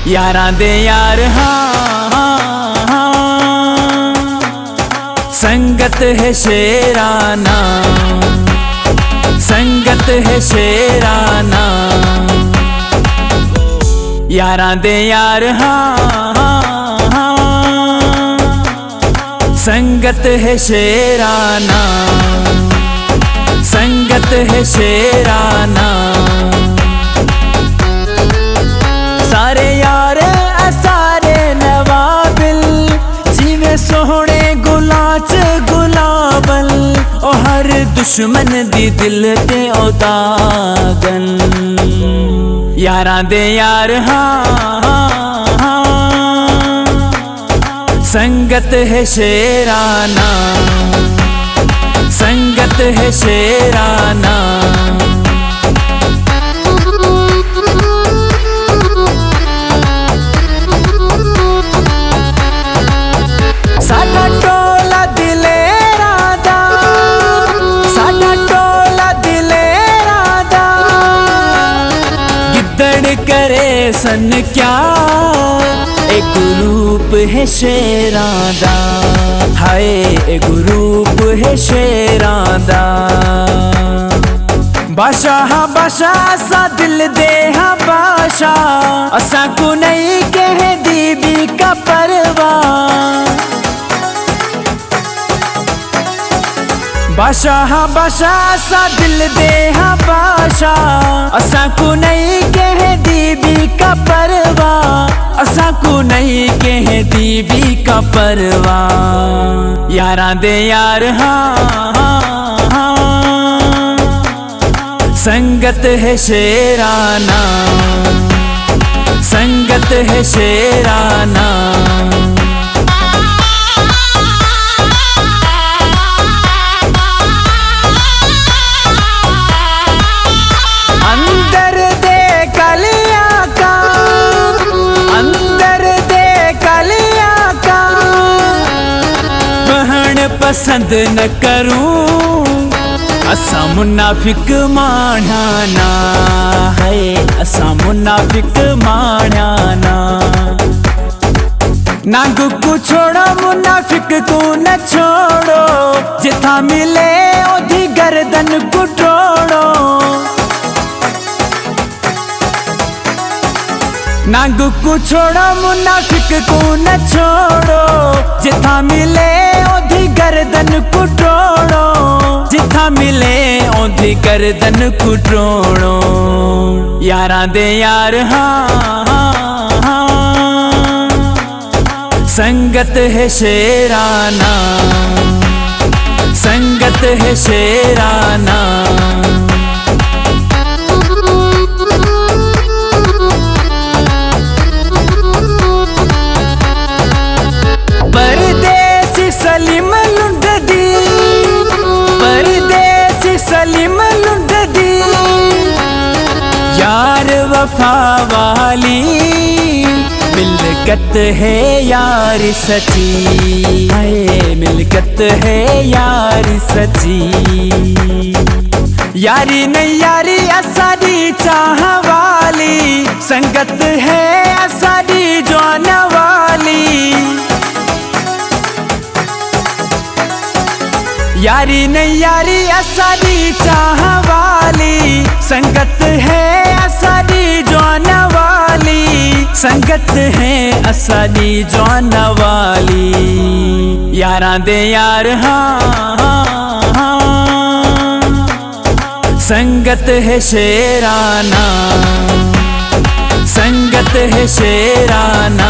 यारां दे यार संगत है शेराना, संगत है शेराना। यारां दे यार संगत है शेराना, संगत है शेराना। सारे यार सारे नवाबिल जिवें सोहणे गुलाच गुलाबल, ओ हर दुश्मन दी दिल ते ओ दागन। यारां दे यार संगत है शेराना, संगत है शेराना। साडा टोला दिलेरा दा, साडा टोला दिलेरा दा, गिद्दड़ करे सन क्या एक रूप है शेरां दा। हाय एक रूप है शेरां दा। बादशाह बादशाह सा दिल दे हा बादशाह, असा को नहीं कह दीबी का परवाह। बादशाह बादशाह सा दिल दे हा बादशाह, असा को नहीं कह दीबी का परवाह, असा को नहीं कह दीबी का परवाह। यारां दे यार संगत है शेराना, संगत है शेराना। अंदर दे कलिया का, अंदर दे कलिया का, बहन पसंद न करूं, असा मुनाफिक मानाना है, असा मुनाफिक मानाना। नाग को छोड़ो मुनाफिक को न छोड़ो, जिथा मिले ओधी गर्दन को तोड़ो। नाग को छोड़ो मुनाफिक को न छोड़ो, जिथा मिले ओधी गर्दन को तोड़ो, जिथा मिले ओधी गर्दन को तोड़ो। यारां दे यार संगत है शेराना, संगत है शेराना। परदेसी सलीम लुंड दी, परदेसी सलीम लुंड दी, यार वफा वाली मिलकत है यार सच्ची। हाय मिलकत है यार सच्ची। यारी नहीं यारी असादी चाह वाली, संगत है असादी जान वाली। यारी नहीं यारी असादी चाह वाली, संगत है असादी जान वाली, संगत है असादी जान वाली। यारां दे यार संगत है शेराना, संगत है शेराना।